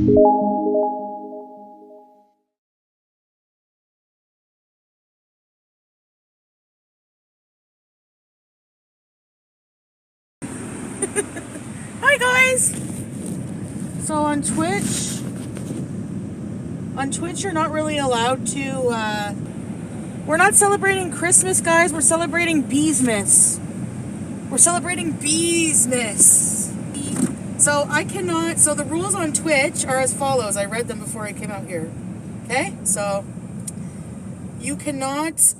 Hi guys! So on Twitch you're not really allowed to, we're not celebrating Christmas, guys, we're celebrating Beesmas. We're celebrating Beesmas. So so the rules on Twitch are as follows. I read them before I came out here. Okay? So, you cannot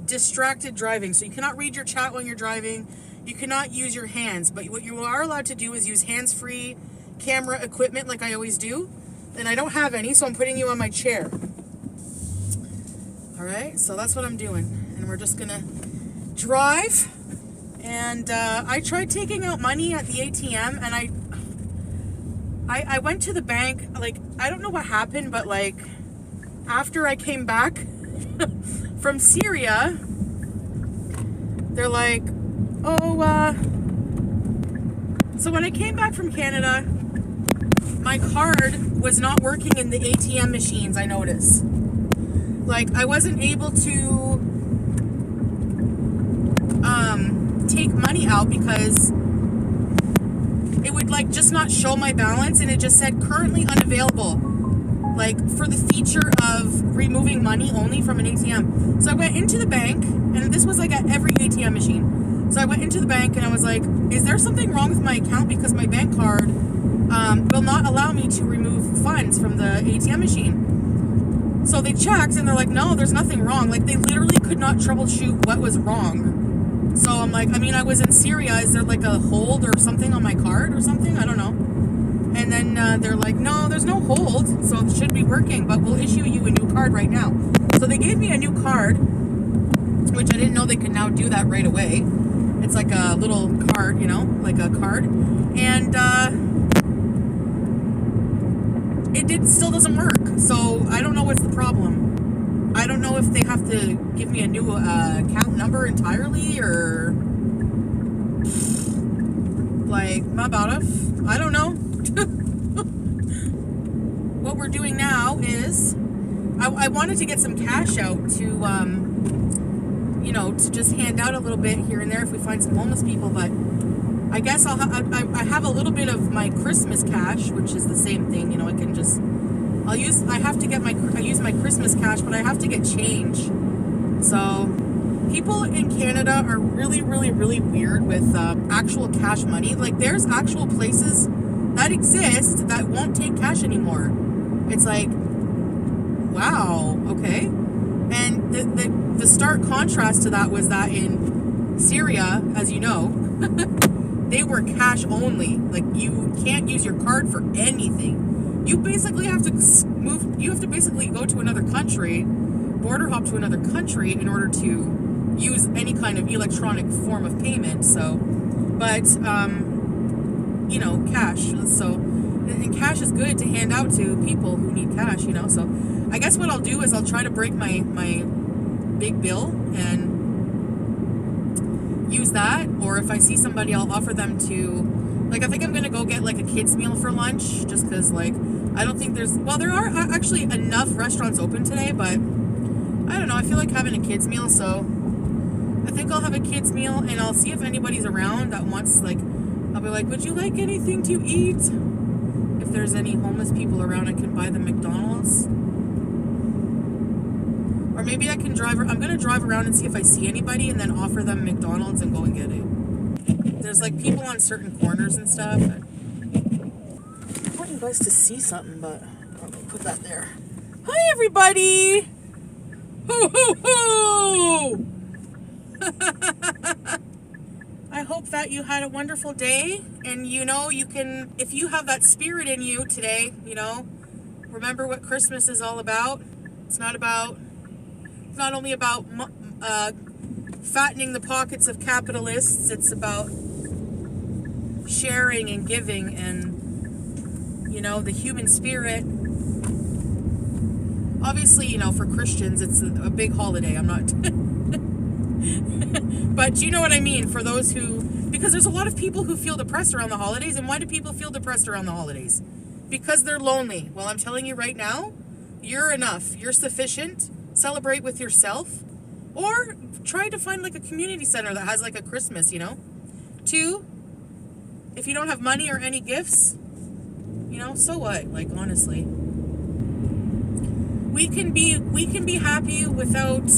distracted driving. So you cannot read your chat when you're driving. You cannot use your hands, but what you are allowed to do is use hands-free camera equipment like I always do. And I don't have any, so I'm putting you on my chair. Alright, so that's what I'm doing. And we're just gonna drive. And I tried taking out money at the ATM, and I went to the bank. Like, I don't know what happened, but like, after I came back from Syria, they're like, so when I came back from Canada, my card was not working in the ATM machines, I noticed. Like, I wasn't able to take money out because it would like just not show my balance, and it just said currently unavailable, like for the feature of removing money only from an ATM. So I went into the bank, and this was like at every ATM machine. So I went into the bank and I was like, is there something wrong with my account, because my bank card will not allow me to remove funds from the ATM machine. So they checked and they're like, no, there's nothing wrong. Like, they literally could not troubleshoot what was wrong. So I'm like, I mean, I was in Syria. Is there like a hold or something on my card or something? I don't know. And then they're like, no, there's no hold. So it should be working, but we'll issue you a new card right now. So they gave me a new card, which I didn't know they could now do that right away. It's like a little card, you know, like a card. And it still doesn't work. So I don't know what's the problem. I don't know if they have to give me a new account number entirely, or like, my bad. I don't know. What we're doing now is I wanted to get some cash out to you know, to just hand out a little bit here and there if we find some homeless people, but I guess I have a little bit of my Christmas cash, which is the same thing, you know. I can just I use my Christmas cash, but I have to get change. So people in Canada are really, really, really weird with actual cash money. Like, there's actual places that exist that won't take cash anymore. It's like, wow, okay. And the stark contrast to that was that in Syria, as you know, they were cash only. Like, you can't use your card for anything. You basically have to basically go to another country, border hop to another country in order to use any kind of electronic form of payment. So, but, you know, cash. So, and cash is good to hand out to people who need cash, you know. So I guess what I'll do is I'll try to break my big bill and use that, or if I see somebody, I'll offer them to, like, I think I'm gonna go get like a kid's meal for lunch, just because, like, I don't think there are actually enough restaurants open today, but I don't know, I feel like having a kid's meal, so I think I'll have a kid's meal, and I'll see if anybody's around that wants, like, I'll be like, would you like anything to eat? If there's any homeless people around, I can buy them McDonald's. Or maybe I can I'm gonna drive around and see if I see anybody and then offer them McDonald's and go and get it. There's like people on certain corners and stuff. I want you guys to see something, but I'll put that there. Hi, everybody! Hoo hoo hoo! I hope that you had a wonderful day, and you know, you can, if you have that spirit in you today, you know, remember what Christmas is all about. It's not only about fattening the pockets of capitalists. It's about sharing and giving, and, you know, the human spirit. Obviously, you know, for Christians, it's a big holiday. I'm not but you know what I mean, for those who, because there's a lot of people who feel depressed around the holidays. And why do people feel depressed around the holidays? because they're lonely. Well, I'm telling you right now, you're enough. You're sufficient. Celebrate with yourself. Or try to find like a community center that has like a Christmas, you know? 2, if you don't have money or any gifts, you know, so what? Like, honestly. We can be happy without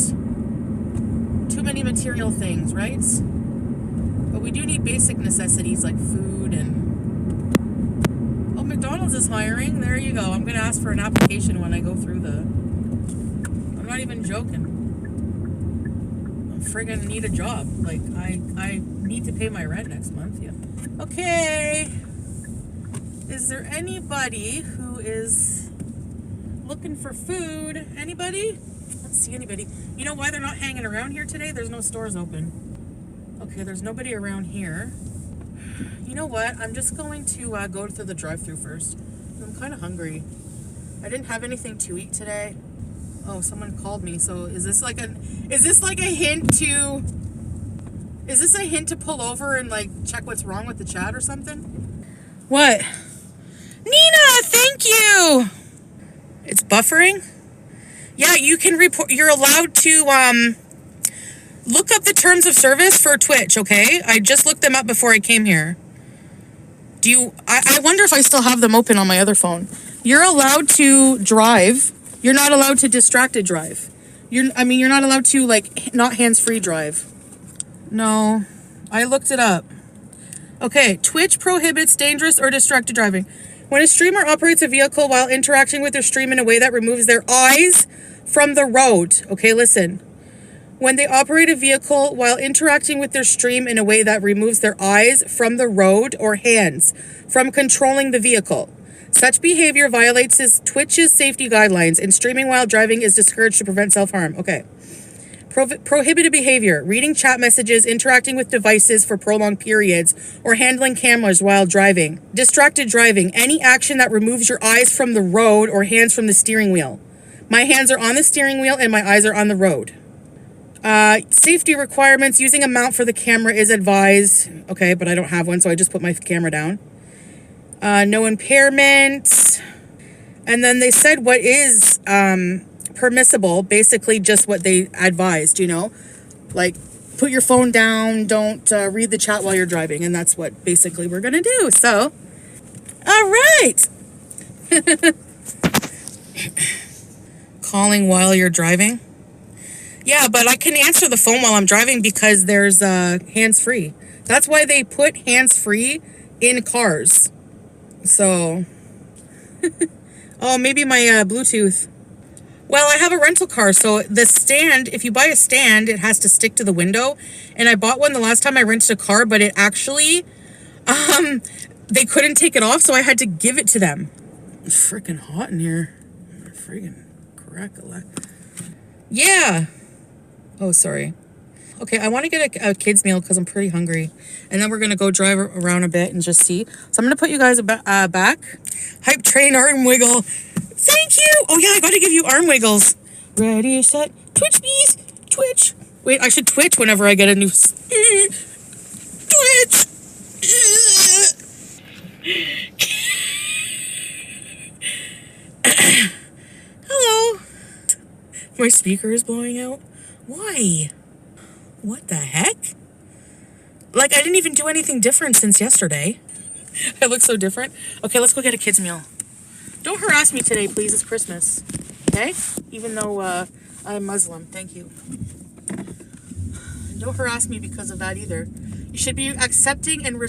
too many material things, right? But we do need basic necessities like food and... Oh, McDonald's is hiring. There you go. I'm going to ask for an application when I go through the... I'm not even joking. I friggin' need a job. Like, I need to pay my rent next month. Yeah. Okay. Is there anybody who is looking for food? Anybody? Let's see anybody. You know why they're not hanging around here today? There's no stores open. Okay, there's nobody around here. You know what? I'm just going to go through the drive-thru first. I'm kind of hungry. I didn't have anything to eat today. Oh, someone called me. So is this like a hint to... Is this a hint to pull over and like check what's wrong with the chat or something? What? Nina, thank you. It's buffering? Yeah, you can report. You're allowed to look up the terms of service for Twitch, okay? I just looked them up before I came here. I wonder if I still have them open on my other phone. You're allowed to drive. You're not allowed to distracted drive. You're not allowed to like not hands-free drive. No, I looked it up. Okay, Twitch prohibits dangerous or distracted driving. When a streamer operates a vehicle while interacting with their stream in a way that removes their eyes from the road. Okay, listen. When they operate a vehicle while interacting with their stream in a way that removes their eyes from the road or hands from controlling the vehicle. Such behavior violates Twitch's safety guidelines, and streaming while driving is discouraged to prevent self-harm. Okay. Prohibited behavior, reading chat messages, interacting with devices for prolonged periods, or handling cameras while driving. Distracted driving, any action that removes your eyes from the road or hands from the steering wheel. My hands are on the steering wheel and my eyes are on the road. Safety requirements, using a mount for the camera is advised. Okay, but I don't have one, so I just put my camera down. No impairment. And then they said what is permissible, basically just what they advised, you know, like put your phone down, don't read the chat while you're driving, and that's what basically we're gonna do. So, all right. Calling while you're driving. Yeah, but I can answer the phone while I'm driving because there's hands-free. That's why they put hands-free in cars. So, oh, maybe my Bluetooth. Well, I have a rental car, so the stand, if you buy a stand, it has to stick to the window. And I bought one the last time I rented a car, but it actually, they couldn't take it off, so I had to give it to them. It's freaking hot in here. Freaking crackle. Yeah. Oh, sorry. Okay, I want to get a kid's meal because I'm pretty hungry. And then we're going to go drive around a bit and just see. So I'm going to put you guys back. Hype train arm wiggle. Thank you. Oh, yeah, I got to give you arm wiggles. Ready, set, twitch, please. Twitch. Wait, I should twitch whenever I get a new... Twitch. Hello. My speaker is blowing out. Why? What the heck? Like, I didn't even do anything different since yesterday. I look so different. Okay, let's go get a kid's meal. Don't harass me today, please. It's Christmas. Okay? Even though I'm Muslim. Thank you. Don't harass me because of that either. You should be accepting and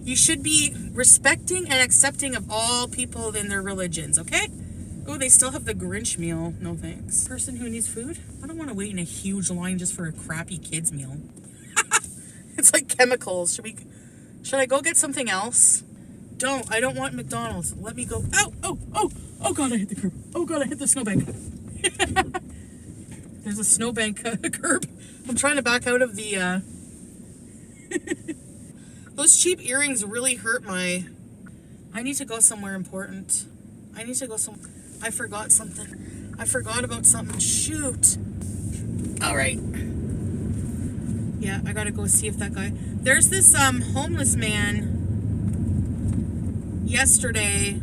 you should be respecting and accepting of all people in their religions, okay? Oh, they still have the Grinch meal. No thanks. Person who needs food? I don't want to wait in a huge line just for a crappy kid's meal. It's like chemicals. Should I go get something else? I don't want McDonald's. Let me go. Oh God, I hit the curb. Oh God, I hit the snowbank. There's a snowbank curb. I'm trying to back out of the, Those cheap earrings really hurt I need to go somewhere important. I forgot something. I forgot about something. Shoot. All right. Yeah, I gotta go see if that guy... There's this homeless man yesterday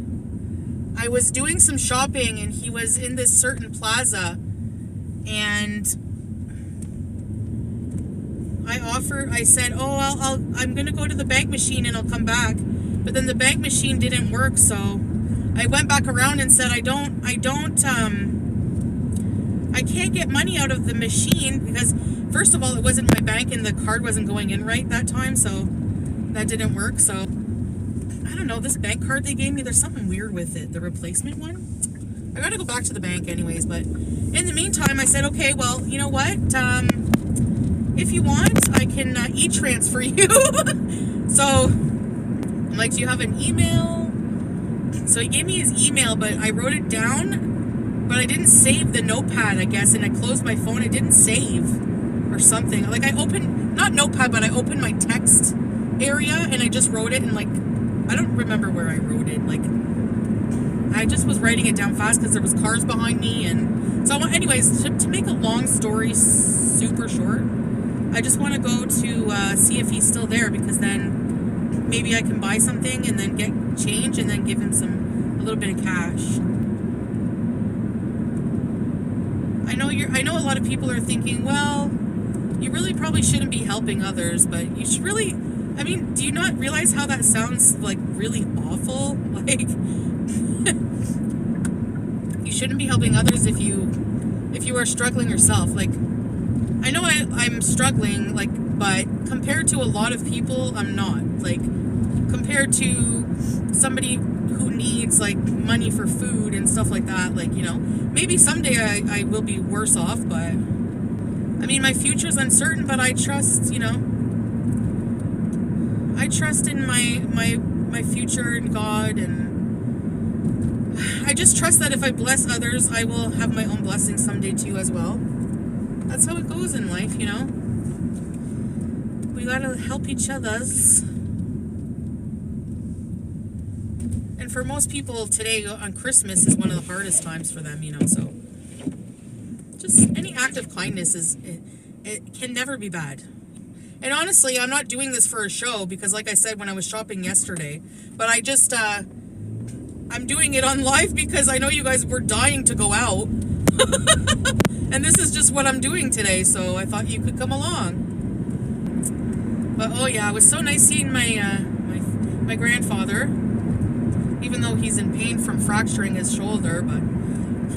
I was doing some shopping, and he was in this certain plaza, and I said, oh, I'm going to go to the bank machine and I'll come back. But then the bank machine didn't work, so I went back around and said, I can't get money out of the machine because, first of all, it wasn't my bank and the card wasn't going in right that time, so that didn't work. So I don't know, this bank card they gave me, there's something weird with it, the replacement one. I gotta go back to the bank anyways, but in the meantime, I said, okay, well, you know what? If you want, I can e-transfer you. So I'm like, do you have an email? So he gave me his email, but I wrote it down, but I didn't save the notepad, I guess, and I closed my phone. It didn't save or something. Like I opened, not notepad, but I opened my text area and I just wrote it, and like, I don't remember where I wrote it. Like, I just was writing it down fast because there was cars behind me, and so anyways, to make a long story super short, I just want to go to see if he's still there, because then maybe I can buy something and then get change and then give him a little bit of cash. I know a lot of people are thinking, well, you really probably shouldn't be helping others, but you should really, I mean, do you not realize how that sounds like really awful? Like, you shouldn't be helping others if you are struggling yourself. Like, I know I'm struggling, like, but compared to a lot of people, I'm not. Like, compared to somebody who needs, like, money for food and stuff like that, like, you know, maybe someday I will be worse off, but, I mean, my future's uncertain, but I trust, you know, I trust in my future and God, and I just trust that if I bless others, I will have my own blessings someday too as well. That's how it goes in life, you know. We gotta help each other's. And for most people today on Christmas is one of the hardest times for them, you know, so just any act of kindness it can never be bad. And honestly, I'm not doing this for a show because, like I said when I was shopping yesterday, but I just I'm doing it on live because I know you guys were dying to go out. And this is just what I'm doing today, so I thought you could come along. But oh yeah, it was so nice seeing my grandfather, even though he's in pain from fracturing his shoulder. But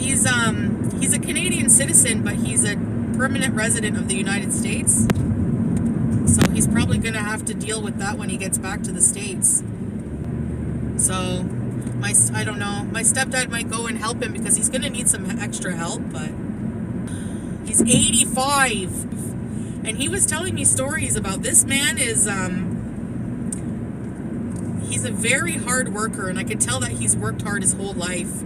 he's a Canadian citizen, but he's a permanent resident of the United States. So he's probably going to have to deal with that when he gets back to the States. So I don't know. My stepdad might go and help him because he's going to need some extra help, but he's 85. And he was telling me stories about this man is, he's a very hard worker, and I could tell that he's worked hard his whole life.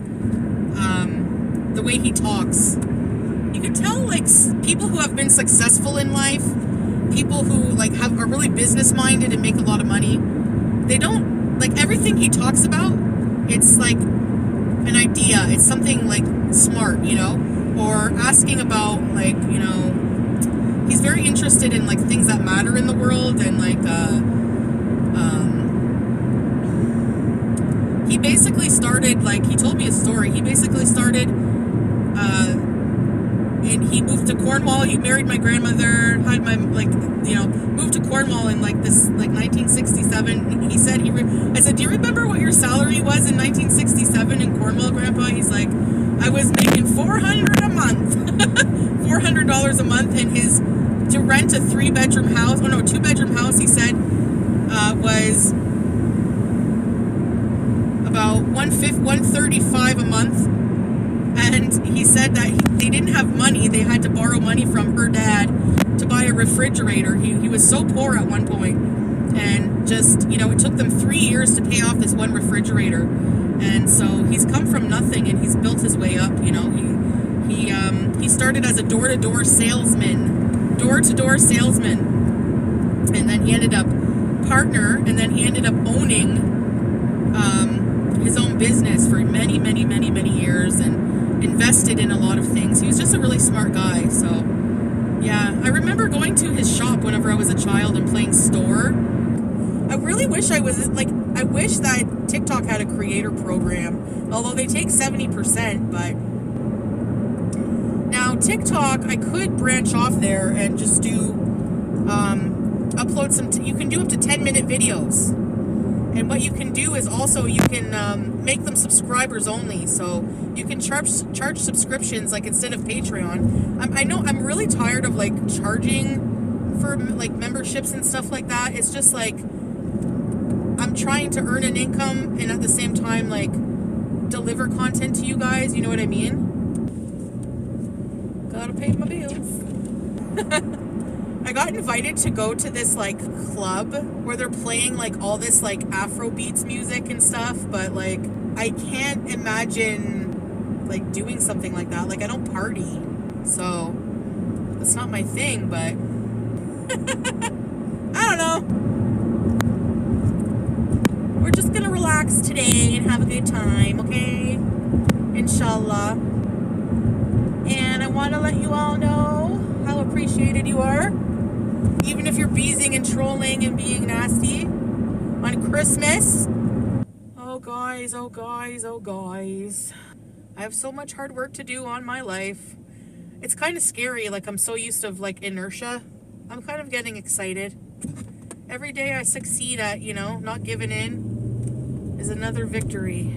The way he talks. You can tell, like, people who have been successful in life, people who, like, are really business-minded and make a lot of money, they don't, like, everything he talks about, it's like an idea. It's something like smart, you know, or asking about, like, you know, he's very interested in, like, things that matter in the world, and, like, he basically started, like, he told me a story. He basically started, and he moved to Cornwall. He married my grandmother, had my, like, you know, moved to Cornwall in, like, this, like, 1967. He said, I said, do you remember what your salary was in 1967 in Cornwall, Grandpa? He's like, I was making $400 a month. $400 a month, and to rent a 2-bedroom house, he said, was about $135 a month. And he said that they didn't have money. They had to borrow money from her dad to buy a refrigerator. He was so poor at one point, and just, you know, it took them 3 years to pay off this one refrigerator. And so he's come from nothing, and he's built his way up. You know, he started as a door-to-door salesman, and then he ended up partner, and then he ended up owning his own business for many, many, many, many years, and invested in a lot of things. He was just a really smart guy. So yeah, I remember going to his shop whenever I was a child and playing store. I really wish I was, like, I wish that TikTok had a creator program, although they take 70%, but now TikTok, I could branch off there and just do, upload you can do up to 10-minute videos. And what you can do is also you can make them subscribers only. So you can charge subscriptions, like instead of Patreon. I know I'm really tired of like charging for like memberships and stuff like that. It's just like I'm trying to earn an income and at the same time like deliver content to you guys. You know what I mean? Gotta pay my bills. I got invited to go to this like club where they're playing like all this like Afro beats music and stuff, but like I can't imagine like doing something like that. Like I don't party, so that's not my thing, but I don't know. We're just gonna relax today and have a good time, okay? Inshallah. And I want to let you all know how appreciated you are. Even if you're beezing and trolling and being nasty on Christmas. Oh guys, oh guys, oh guys. I have so much hard work to do on my life. It's kind of scary, like I'm so used to like inertia. I'm kind of getting excited. Every day I succeed at, you know, not giving in is another victory.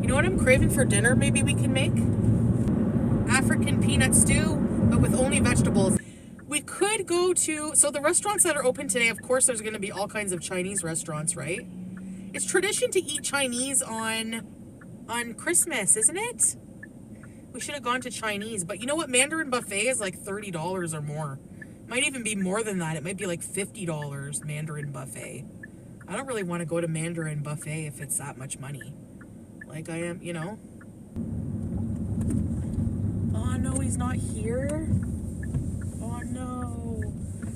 You know what I'm craving for dinner maybe we can make? African peanut stew, but with only vegetables. We could go to, so the restaurants that are open today, of course, there's going to be all kinds of Chinese restaurants, right? It's tradition to eat Chinese on Christmas, isn't it? We should have gone to Chinese, but you know what? Mandarin buffet is like $30 or more. Might even be more than that. It might be like $50 Mandarin buffet. I don't really want to go to Mandarin buffet if it's that much money. Like I am, you know. Oh no, he's not here. Oh no.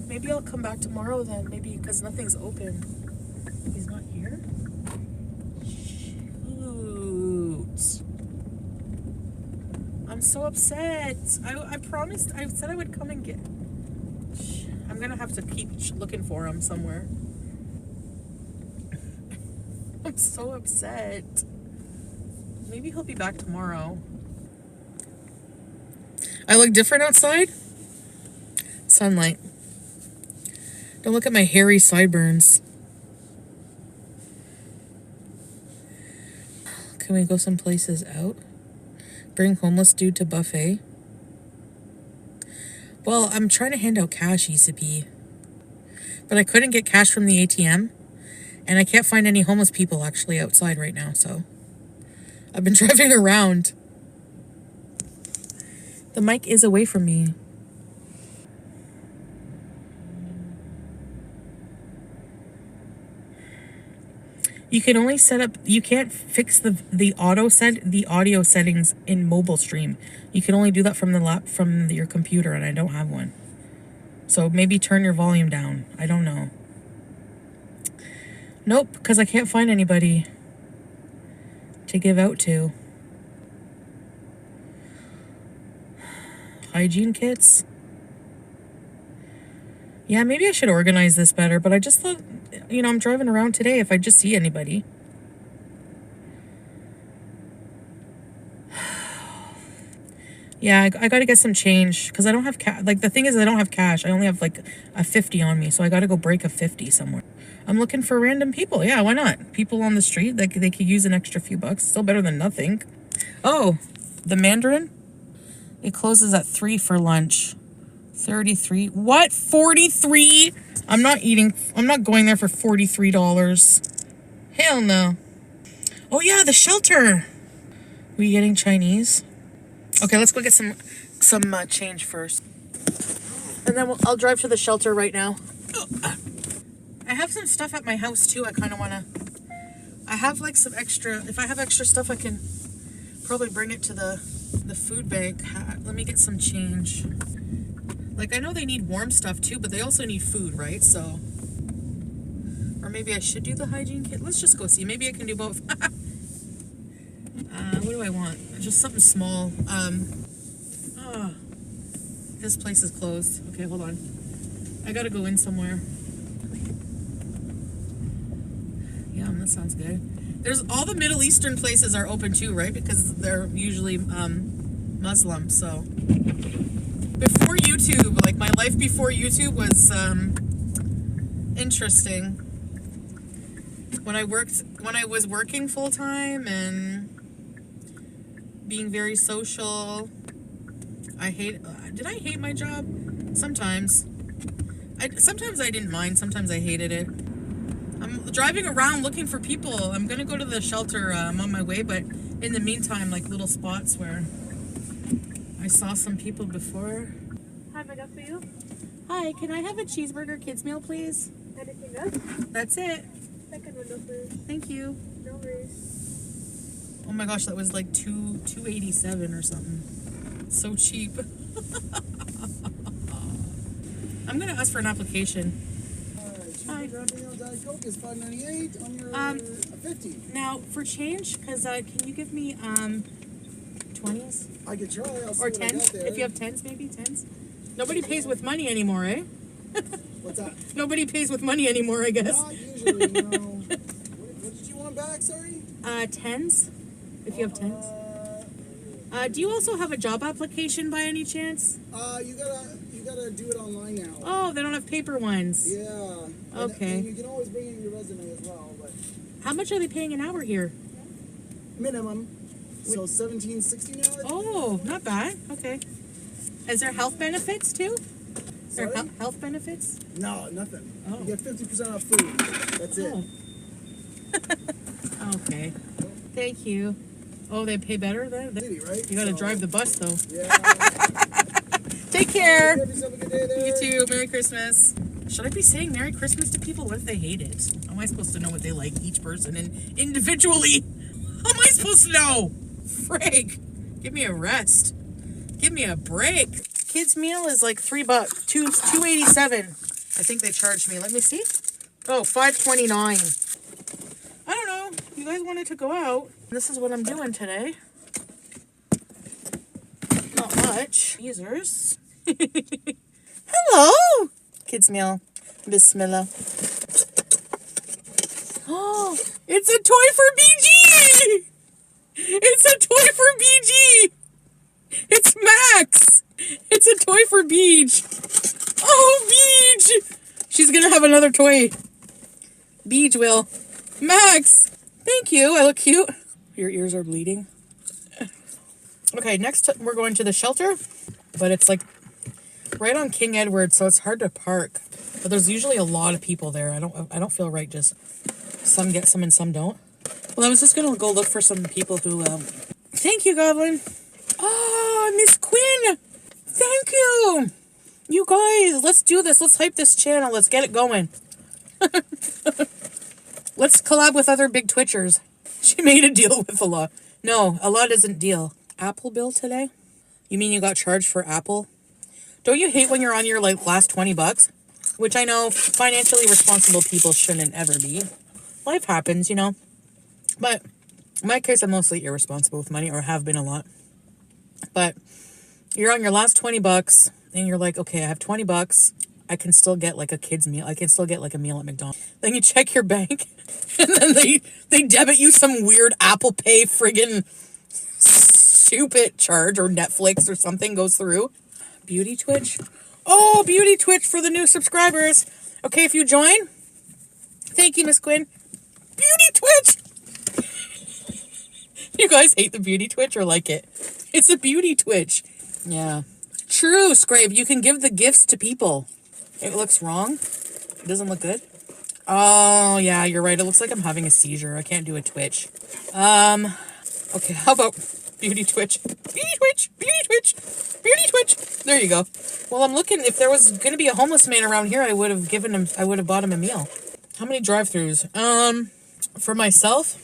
Maybe I'll come back tomorrow then. Maybe because nothing's open. He's not here? Shoot. I'm so upset. I promised, I said I would come and get. I'm gonna have to keep looking for him somewhere. I'm so upset. Maybe he'll be back tomorrow. I look different outside? Sunlight. Don't look at my hairy sideburns. Can we go some places out? Bring homeless dude to buffet? Well, I'm trying to hand out cash, ECP. But I couldn't get cash from the ATM. And I can't find any homeless people actually outside right now, so I've been driving around. The mic is away from me. You can only set up, you can't fix the audio settings in mobile stream. You can only do that from your computer, and I don't have one. So maybe turn your volume down. I don't know. Nope, because I can't find anybody to give out to. Hygiene kits? Yeah, maybe I should organize this better, but I just thought, you know, I'm driving around today if I just see anybody. Yeah, I got to get some change because I don't have cash. Like, the thing is, I don't have cash. I only have like a 50 on me, so I got to go break a 50 somewhere. I'm looking for random people. Yeah, why not? People on the street, like they could use an extra few bucks. Still better than nothing. Oh, the Mandarin? It closes at 3 for lunch. 33. What? 43? I'm not going there for $43. Hell no. Oh yeah, the shelter. We getting Chinese? Okay, let's go get some change first. And then I'll drive to the shelter right now. I have some stuff at my house too. I kind of want to... I have like some extra... If I have extra stuff, I can probably bring it to the food bank. Let me get some change. Like, I know they need warm stuff too, but they also need food, right? So... Or maybe I should do the hygiene kit. Let's just go see. Maybe I can do both. What do I want? Just something small. This place is closed. Okay, hold on. I gotta go in somewhere. That sounds good. There's all the Middle Eastern places are open too, right? Because they're usually Muslim. So before YouTube, like my life before YouTube was interesting. When I was working full time and being very social, did I hate my job? Sometimes. Sometimes I didn't mind. Sometimes I hated it. I'm driving around looking for people. I'm gonna go to the shelter. I'm on my way, but in the meantime, like little spots where I saw some people before. Hi, my for you. Hi, can I have a cheeseburger kids meal, please? Anything else? That's it. Second window, please. Thank you. No worries. Oh my gosh, that was like $2.87 or something. So cheap. I'm gonna ask for an application. Hi. Diet Coke is $5.98 on your 50. Now for change, because can you give me 20s? I could try. I'll see Or what I got 10s? there. If you have 10s, maybe 10s. Nobody pays with money anymore, eh? What's that? Nobody pays with money anymore, I guess. Not usually, you know. What did you want back, sorry? 10s, if you have 10s. Do you also have a job application by any chance? You gotta do it online now. Oh, they don't have paper ones. Yeah. Okay. And you can always bring in your resume as well, but How much are they paying an hour here? minimum. So $17.60 now. Oh, not bad. Okay. Is there health benefits too? Is there Sorry? health benefits? No, nothing. Oh. You get 50% off food. That's it. Oh. Okay. Thank you. Oh, they pay better then? City, right? You gotta drive the bus though. Yeah. Take care. Have yourself a good day there. You too. Merry Christmas. Should I be saying Merry Christmas to people? What if they hate it? How am I supposed to know what they like, each person and individually? How am I supposed to know? Frig. Give me a rest. Give me a break. Kids meal is like $3. $2.87. I think they charged me. Let me see. Oh, $5.29. I don't know. You guys wanted to go out. This is what I'm doing today. Not much. Users. Hello. Kids meal. Bismillah. Oh, it's a toy for BG. It's a toy for BG. It's Max. It's a toy for Beej. Oh, Beej. She's going to have another toy. Beej will. Max. Thank you. I look cute. Your ears are bleeding. Okay, next we're going to the shelter. But it's like right on King Edward, so it's hard to park. But there's usually a lot of people there. I don't feel right just some get some and some don't. Well, I was just going to go look for some people who... Thank you, Goblin. Oh, Miss Quinn. Thank you. You guys, let's do this. Let's hype this channel. Let's get it going. Let's collab with other big Twitchers. She made a deal with Allah. No, Allah doesn't deal. Apple bill today? You mean you got charged for Apple? Don't you hate when you're on your last $20? Which I know financially responsible people shouldn't ever be. Life happens, you know. But in my case, I'm mostly irresponsible with money, or have been a lot. But you're on your last $20 and you're like, okay, I have $20. I can still get like a kid's meal. I can still get like a meal at McDonald's. Then you check your bank and then they debit you some weird Apple Pay friggin' stupid charge, or Netflix or something goes through. Beauty Twitch. Oh, Beauty Twitch for the new subscribers. Okay, if you join, thank you, Miss Quinn. Beauty Twitch. You guys hate the Beauty Twitch or like it? It's a Beauty Twitch. Yeah. True, Scrape. You can give the gifts to people. It looks wrong. It doesn't look good. Oh, yeah, you're right. It looks like I'm having a seizure. I can't do a Twitch. Okay, how about Beauty Twitch? Beauty Twitch! Beauty Twitch! Beauty Twitch! There you go. Well, I'm looking. If there was going to be a homeless man around here, I would have bought him a meal. How many drive-thrus? For myself,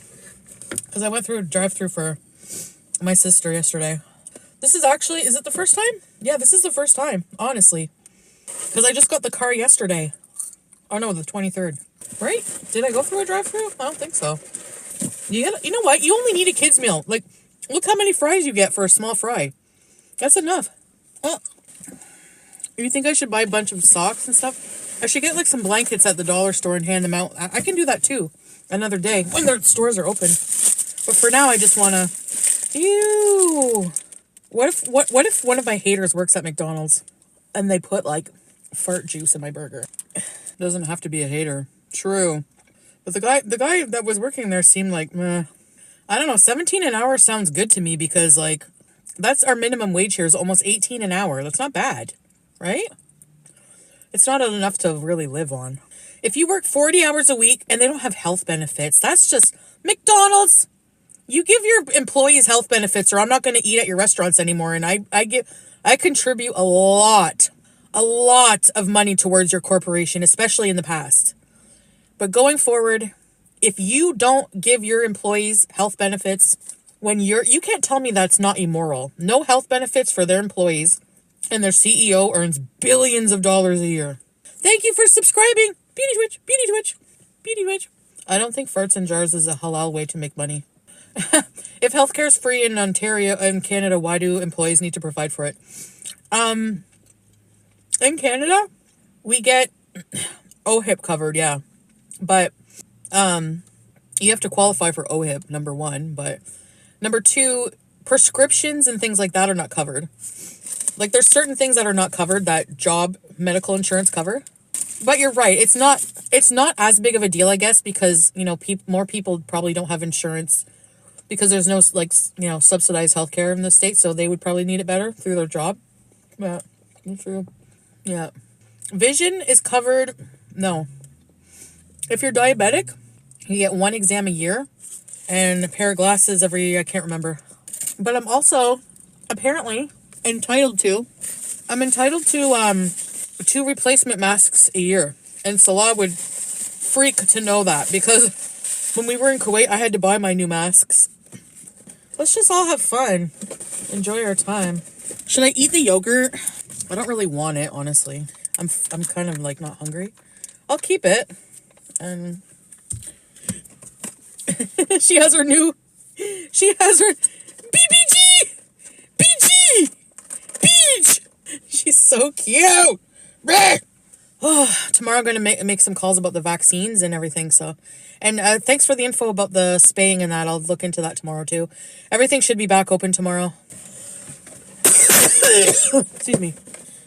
because I went through a drive-thru for my sister yesterday. This is actually, is it the first time? Yeah, this is the first time, honestly. Because I just got the car yesterday. Oh no, the 23rd. Right? Did I go through a drive-thru? I don't think so. You know what? You only need a kid's meal. Like, look how many fries you get for a small fry. That's enough. Oh. You think I should buy a bunch of socks and stuff? I should get like some blankets at the dollar store and hand them out. I can do that too. another day when their stores are open. But for now, I just want to... Ew! What if one of my haters works at McDonald's and they put, like, fart juice in my burger? Doesn't have to be a hater. True. But the guy that was working there seemed like, meh. I don't know, 17 an hour sounds good to me because, like, that's our minimum wage here is almost 18 an hour. That's not bad, right? It's not enough to really live on. If you work 40 hours a week and they don't have health benefits, that's just McDonald's. You give your employees health benefits or I'm not going to eat at your restaurants anymore. And I contribute a lot of money towards your corporation, especially in the past. But going forward, if you don't give your employees health benefits, you can't tell me that's not immoral. No health benefits for their employees and their CEO earns billions of dollars a year. Thank you for subscribing. Beauty Twitch, Beauty Twitch, Beauty Twitch. I don't think farts in jars is a halal way to make money. If healthcare is free in Ontario and Canada, why do employees need to provide for it? In Canada, we get OHIP covered, yeah. But you have to qualify for OHIP, number one. But number two, prescriptions and things like that are not covered. Like, there's certain things that are not covered that job medical insurance cover. But you're right. It's not as big of a deal, I guess, because, you know, more people probably don't have insurance because there's no, like, you know, subsidized healthcare in the States, so they would probably need it better through their job. Yeah, that's true. Yeah. Vision is covered. No. If you're diabetic, you get one exam a year and a pair of glasses every, I can't remember. But I'm also apparently entitled to 2 replacement masks a year. And Salah would freak to know that because when we were in Kuwait, I had to buy my new masks. Let's just all have fun. Enjoy our time. Should I eat the yogurt? I don't really want it, honestly. I'm kind of like not hungry. I'll keep it. And she has her BBG! BG! Beach! She's so cute! Oh, tomorrow I'm going to make some calls about the vaccines and everything, so... And thanks for the info about the spaying and that. I'll look into that tomorrow, too. Everything should be back open tomorrow. Excuse me.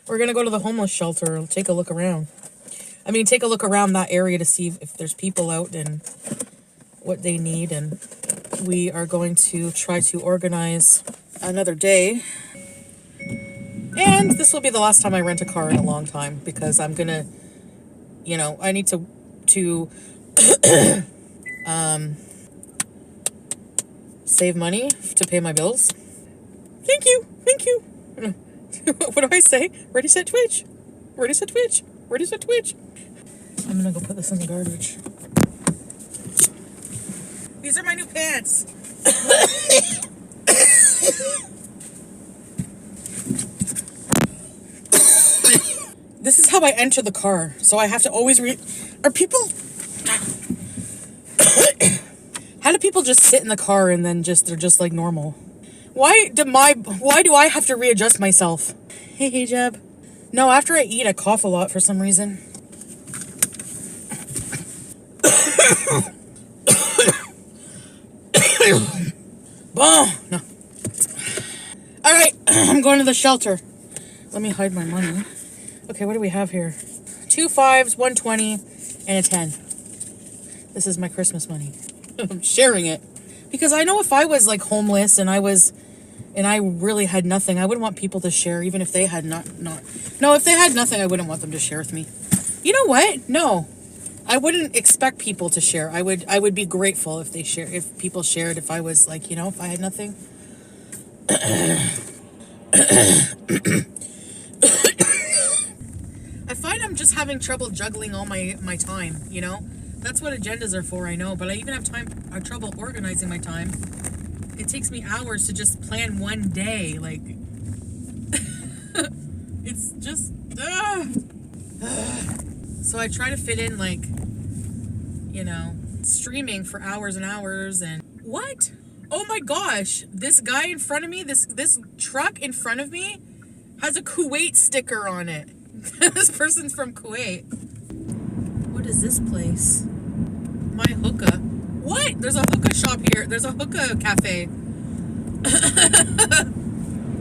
We're going to go to the homeless shelter and take a look around. I mean, take a look around that area to see if there's people out and what they need. And we are going to try to organize another day. And this will be the last time I rent a car in a long time because I'm going to, you know, I need to save money to pay my bills. Thank you. Thank you. What do I say? Ready, set, twitch. Ready, set, twitch. Ready, set, twitch. I'm going to go put this in the garbage. These are my new pants. This is how I enter the car. So I have to always Are people... How do people just sit in the car and then they're just like normal? Why do I have to readjust myself? Hey, hijab. No, after I eat, I cough a lot for some reason. Boom. No. All right, I'm going to the shelter. Let me hide my money. Okay, what do we have here? 2 5s, 120, and a 10. This is my Christmas money. I'm sharing it. Because I know if I was like homeless and I really had nothing, I wouldn't want people to share, even if they had No, if they had nothing, I wouldn't want them to share with me. You know what? No. I wouldn't expect people to share. I would be grateful if people shared, if I was like, you know, if I had nothing. I find I'm just having trouble juggling all my time, you know? That's what agendas are for, I know, but I even have trouble organizing my time. It takes me hours to just plan one day, like... It's just... So I try to fit in, like, you know, streaming for hours and hours, and... What? Oh my gosh! This guy in front of me, this truck in front of me, has a Kuwait sticker on it. This person's from Kuwait. What is this place? My hookah. What? There's a hookah shop here. There's a hookah cafe.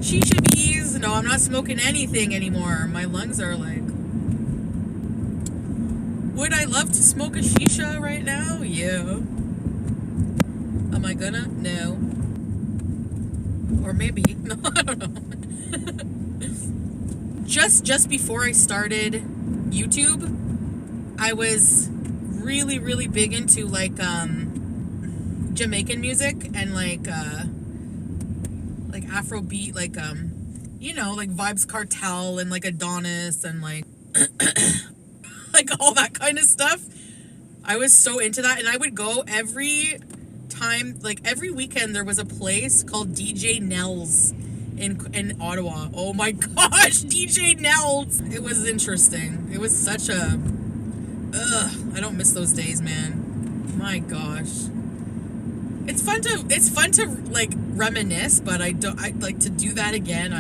Shisha bees. No, I'm not smoking anything anymore. My lungs are like... Would I love to smoke a shisha right now? Yeah. Am I gonna? No. Or maybe. No, I don't know. Just before I started YouTube, I was really, really big into like Jamaican music and like Afrobeat, like you know, like Vibes Cartel and like Adonis and like like all that kind of stuff. I was so into that, and I would go every time, like every weekend there was a place called DJ Nell's in Ottawa. Oh my gosh, DJ Nell's. It was interesting. It was such a I don't miss those days, man. My gosh. It's fun to like reminisce, but I like to do that again.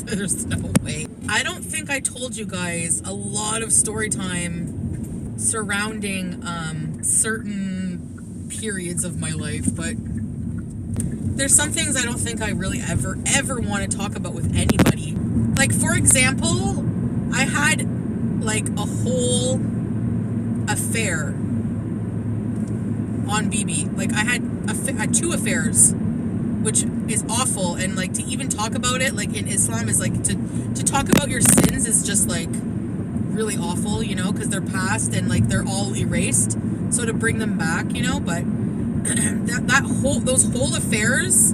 There's no way. I don't think I told you guys a lot of story time surrounding certain periods of my life, but there's some things I don't think I really ever want to talk about with anybody. Like, for example, I had like a whole affair on BB. Like, I had 2 affairs, which is awful, and like to even talk about it, like in Islam, is like to talk about your sins is just like really awful, you know, because they're past and like they're all erased. So to bring them back, you know, but those whole affairs,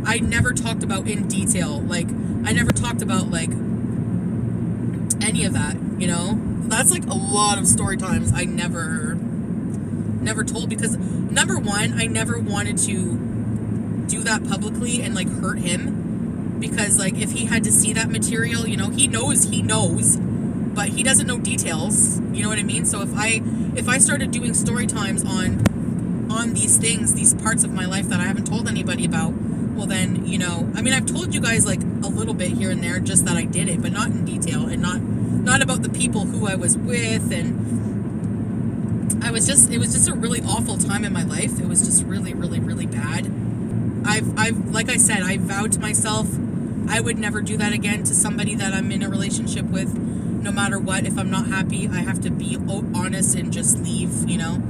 I never talked about in detail. Like, I never talked about like any of that, you know. That's like a lot of story times I never told, because number one, I never wanted to do that publicly and like hurt him, because like if he had to see that material, you know, he knows, but he doesn't know details, you know what I mean? So if I started doing story times on these things, these parts of my life that I haven't told anybody about, well then, you know, I mean, I've told you guys like a little bit here and there, just that I did it, but not in detail, and not about the people who I was with, and it was just a really awful time in my life. It was just really, really, really bad. I've like I said, I vowed to myself I would never do that again to somebody that I'm in a relationship with. No matter what, if I'm not happy, I have to be honest and just leave, you know.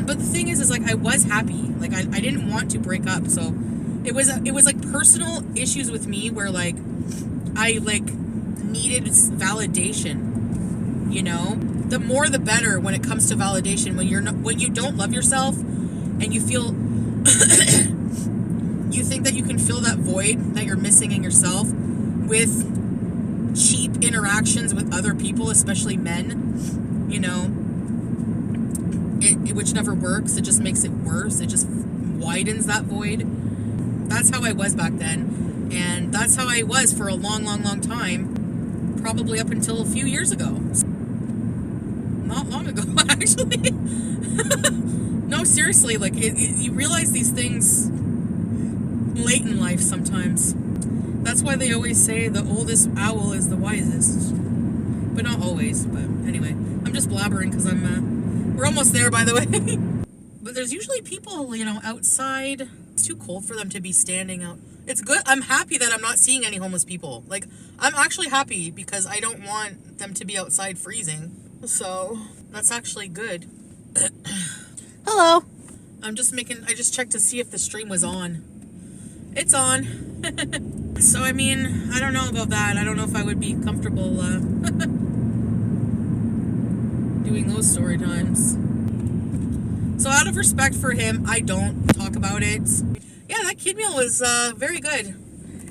But the thing is like I was happy. Like I didn't want to break up, so it was like personal issues with me where like I like needed validation, you know. The more the better when it comes to validation. When you don't love yourself and you feel you think that you can fill that void that you're missing in yourself with cheap interactions with other people, especially men, you know, which never works. It just makes it worse. It just widens that void. That's how I was back then, and that's how I was for a long, long, long time, probably up until a few years ago. Not long ago, actually. No, seriously, like you realize these things late in life sometimes. That's why they always say the oldest owl is the wisest. But not always. But anyway, I'm just blabbering because we're almost there, by the way. But there's usually people, you know, outside. It's too cold for them to be standing out. It's good. I'm happy that I'm not seeing any homeless people. Like, I'm actually happy because I don't want them to be outside freezing. So that's actually good. Hello. I just checked to see if the stream was on. It's on. So, I mean, I don't know about that. I don't know if I would be comfortable doing those story times. So out of respect for him, I don't talk about it. Yeah, that kid meal was very good.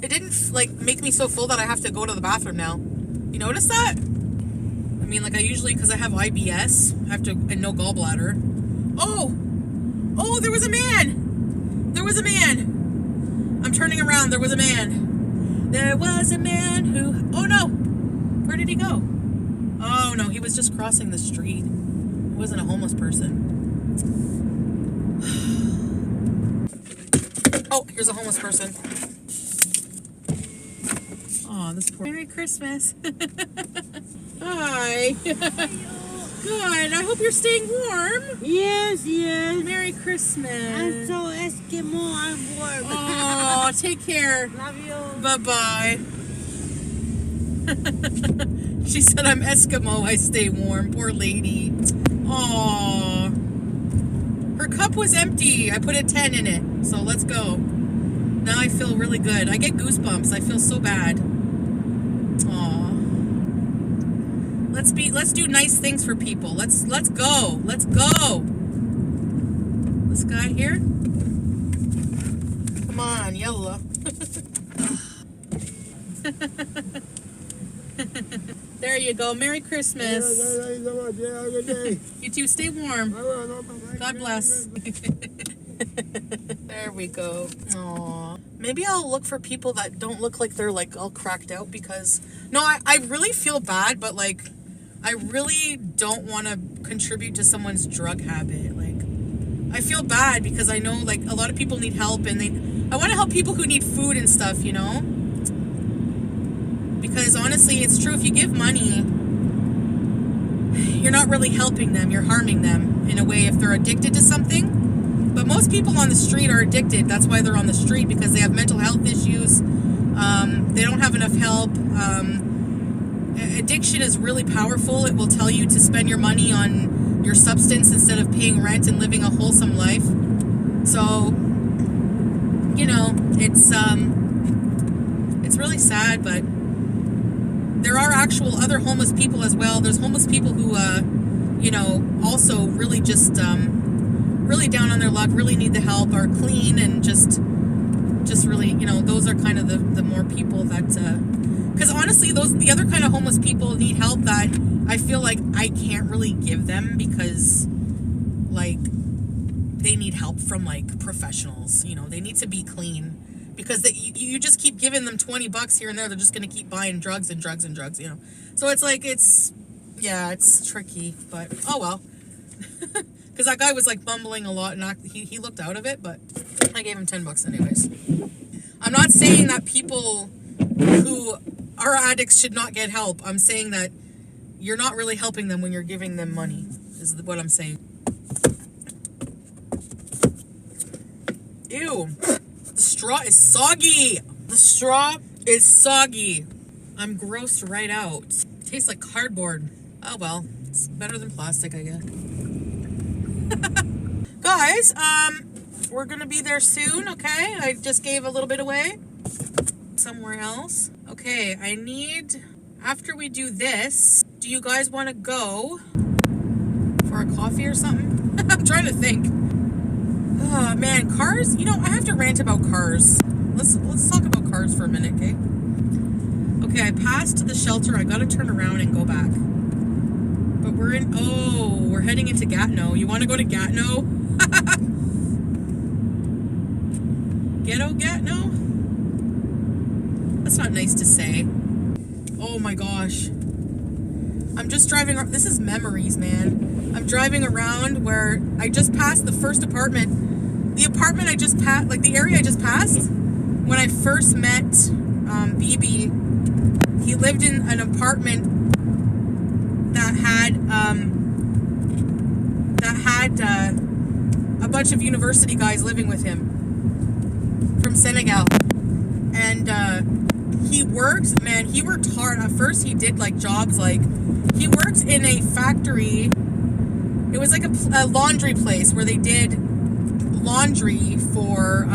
It didn't like make me so full that I have to go to the bathroom now. You notice that? I mean, like I usually, because I have IBS, I have to, and no gallbladder. Oh, there was a man. There was a man. I'm turning around. There was a man. There was a man who... Oh, no. Where did he go? Oh, no. He was just crossing the street. He wasn't a homeless person. Oh, here's a homeless person. Oh, this poor... Merry Christmas. Hi. Good. I hope you're staying warm. Yes, yes. Merry Christmas. I'm so Eskimo. I'm warm. Oh, take care. Love you. Bye-bye. She said I'm Eskimo. I stay warm. Poor lady. Aw. Her cup was empty. I put a 10 in it. So let's go. Now I feel really good. I get goosebumps. I feel so bad. Aw. Let's do nice things for people. Let's go. Let's go. This guy here. Come on, yellow. There you go. Merry Christmas. You too. Stay warm. God bless. There we go. Aww. Maybe I'll look for people that don't look like they're like all cracked out because... No, I really feel bad, but like... I really don't want to contribute to someone's drug habit. Like, I feel bad because I know like a lot of people need help and I want to help people who need food and stuff, you know? Because honestly, it's true. If you give money, you're not really helping them. You're harming them in a way if they're addicted to something. But most people on the street are addicted. That's why they're on the street, because they have mental health issues. They don't have enough help. Addiction is really powerful. It will tell you to spend your money on your substance instead of paying rent and living a wholesome life. So, you know, it's really sad, but there are actual other homeless people as well. There's homeless people who, you know, also really just, really down on their luck, really need the help, are clean and just really, you know, those are kind of the more people that, because honestly, the other kind of homeless people need help that I feel like I can't really give them because, like, they need help from, like, professionals. You know, they need to be clean because you just keep giving them $20 here and there. They're just going to keep buying drugs and drugs and drugs, you know. So it's like, it's tricky, but oh well. Because that guy was, like, bumbling a lot and he looked out of it, but I gave him $10 anyways. I'm not saying that people who are addicts should not get help. I'm saying that you're not really helping them when you're giving them money, is what I'm saying. Ew. The straw is soggy. The straw is soggy. I'm grossed right out. It tastes like cardboard. Oh well. It's better than plastic, I guess. Guys, we're gonna be there soon, okay? I just gave a little bit away. Somewhere else. Okay, I need, after we do this, do you guys want to go for a coffee or something? I'm trying to think. Oh man, cars, you know, I have to rant about cars. Let's talk about cars for a minute, okay? Okay, I passed the shelter. I gotta turn around and go back. But we're heading into Gatineau. You want to go to Gatineau? Ghetto Gatineau? That's not nice to say. Oh my gosh. I'm just driving. This is memories, man. I'm driving around where I just passed the first apartment. The apartment I just passed, like the area I just passed, when I first met BB, he lived in an apartment that had a bunch of university guys living with him from Senegal. And he worked hard. At first he did like jobs, like he worked in a factory. It was like a laundry place where they did laundry for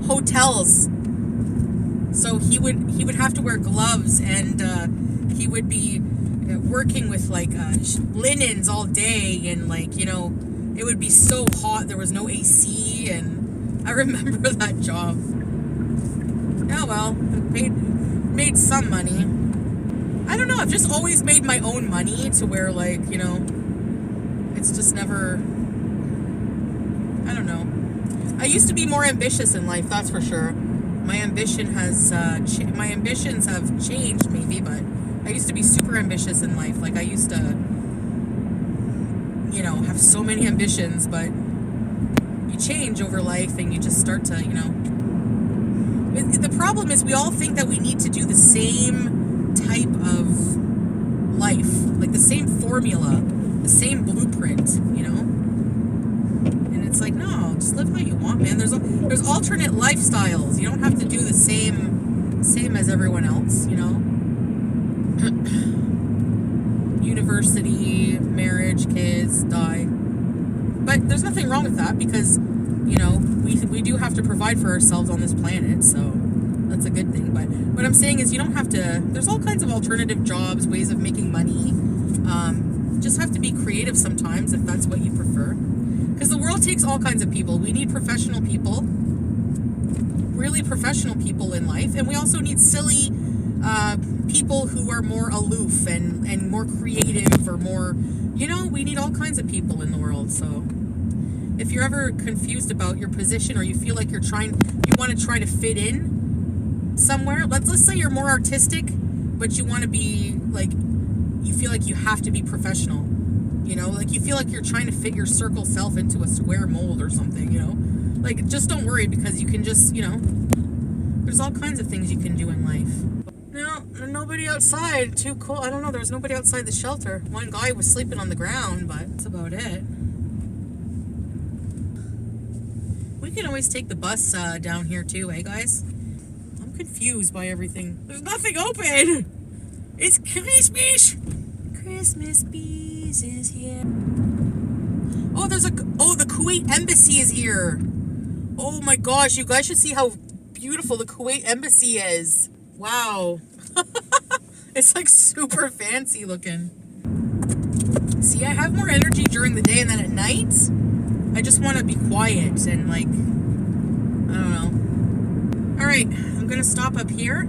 hotels. So he would have to wear gloves, and he would be working with like linens all day, and like, you know, it would be so hot. There was no AC, and I remember that job. Oh well, made some money. I don't know, I've just always made my own money to where, like, you know, it's just never, I don't know. I used to be more ambitious in life, that's for sure. My ambitions have changed maybe, but I used to be super ambitious in life. Like I used to, you know, have so many ambitions, but you change over life and you just start to, you know. The problem is we all think that we need to do the same type of life, like the same formula, the same blueprint, you know? And it's like, no, just live how you want, man. There's alternate lifestyles. You don't have to do the same as everyone else, you know? University, marriage, kids, die. But there's nothing wrong with that because, you know, we do have to provide for ourselves on this planet, so that's a good thing. But what I'm saying is you don't have to, there's all kinds of alternative jobs, ways of making money. Just have to be creative sometimes if that's what you prefer. Because the world takes all kinds of people. We need professional people, really professional people in life. And we also need silly people who are more aloof and more creative or more, you know, we need all kinds of people in the world. So if you're ever confused about your position or you feel like you want to try to fit in somewhere, let's say you're more artistic, but you want to be like, you feel like you have to be professional, you know, like you feel like you're trying to fit your circle self into a square mold or something, you know, like just don't worry because you can just, you know, there's all kinds of things you can do in life. No, nobody outside. Too cold. I don't know. There was nobody outside the shelter. One guy was sleeping on the ground, but that's about it. We can always take the bus down here too, eh, guys? I'm confused by everything. There's nothing open. It's Christmas. Christmas bees is here. Oh, the Kuwait embassy is here. Oh my gosh, you guys should see how beautiful the Kuwait embassy is. Wow. It's like super fancy looking. See, I have more energy during the day and then at night, I just want to be quiet and like, I don't know. All right, I'm going to stop up here.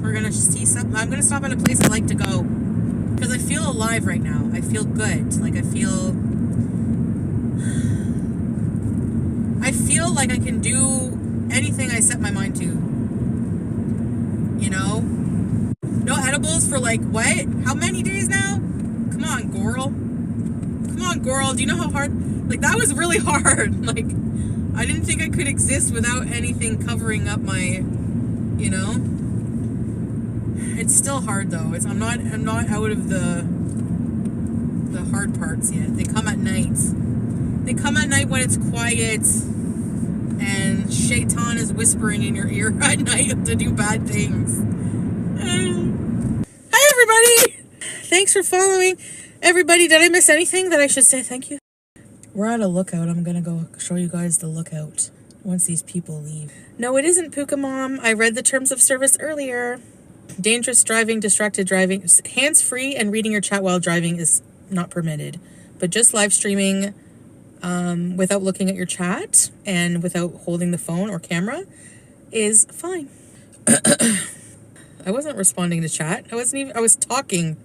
We're going to see something. I'm going to stop at a place I like to go because I feel alive right now. I feel good. Like I feel like I can do anything I set my mind to. You know? No edibles for like, what? How many days now? Come on, girl. Come on, girl. Do you know how hard? Like, that was really hard. Like, I didn't think I could exist without anything covering up my, you know? It's still hard, though. I'm not out of the hard parts yet. They come at night. They come at night when it's quiet and Shaitan is whispering in your ear at night to do bad things. Hi, everybody! Thanks for following. Everybody, did I miss anything that I should say thank you? We're at a lookout. I'm going to go show you guys the lookout once these people leave. No, it isn't Puka Mom. I read the terms of service earlier. Dangerous driving, distracted driving, hands-free, and reading your chat while driving is not permitted. But just live streaming without looking at your chat and without holding the phone or camera is fine. I wasn't responding to chat. I was talking.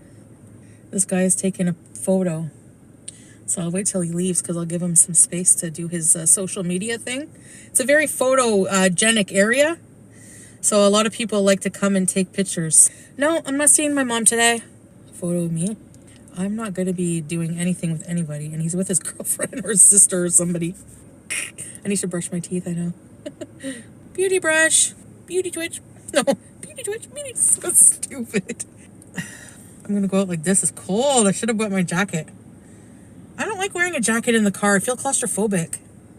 This guy is taking a photo. So I'll wait till he leaves because I'll give him some space to do his social media thing. It's a very photogenic area. So a lot of people like to come and take pictures. No, I'm not seeing my mom today. Photo of me. I'm not going to be doing anything with anybody. And he's with his girlfriend or his sister or somebody. I need to brush my teeth, I know. Beauty brush. Beauty twitch. No, beauty twitch. Beauty. So stupid. I'm going to go out like this. It's cold. I should have bought my jacket. I don't like wearing a jacket in the car. I feel claustrophobic.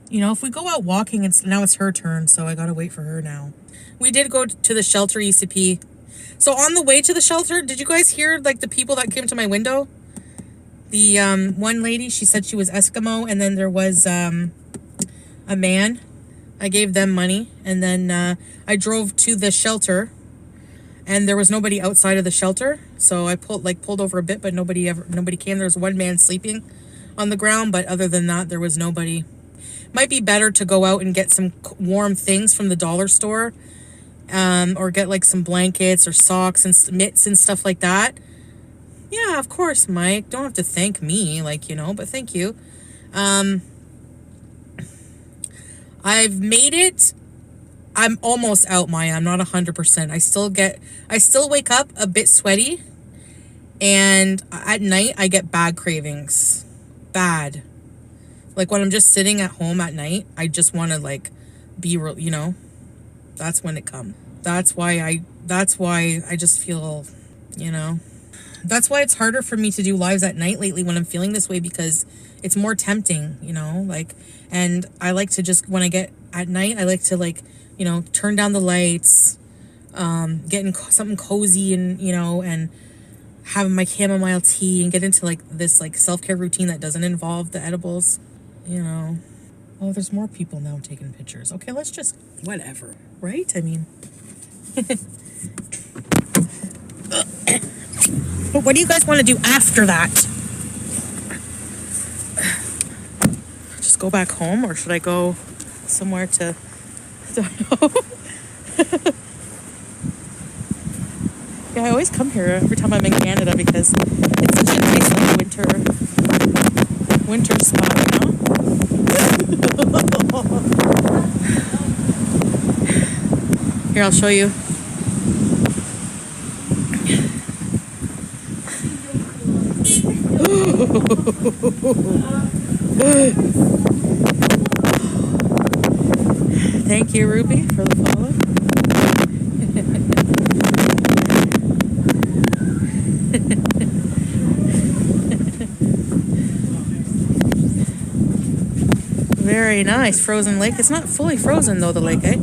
You know, if we go out walking, now it's her turn, so I got to wait for her now. We did go to the shelter ECP. So on the way to the shelter, did you guys hear like the people that came to my window? The one lady, she said she was Eskimo, and then there was a man. I gave them money, and then I drove to the shelter, and there was nobody outside of the shelter. So I pulled over a bit, but nobody came. There was one man sleeping on the ground, but other than that, there was nobody. Might be better to go out and get some warm things from the dollar store, or get like some blankets or socks and mitts and stuff like that. Yeah, of course, Mike. Don't have to thank me, like, you know, but thank you. I've made it. I'm almost out, Maya. I'm not 100%. I still wake up a bit sweaty, and at night I get bad cravings. Bad. Like when I'm just sitting at home at night, I just want to like be real, you know, that's when it comes. That's why I just feel, you know, That's why it's harder for me to do lives at night lately when I'm feeling this way, because it's more tempting, you know, like, and I like to just, when I get at night, I like to, like, you know, turn down the lights, get in something cozy and, you know, and have my chamomile tea and get into like this like self-care routine that doesn't involve the edibles, you know. Oh, there's more people now taking pictures. Okay, let's just, whatever, right? I mean, but what do you guys want to do after that? Just go back home, or should I go somewhere to, I don't know. Yeah, I always come here every time I'm in Canada because it's such a nice like winter spot, you know? Here, I'll show you. Thank you, Ruby, for the follow. Very nice. Frozen lake. It's not fully frozen though, the lake, eh?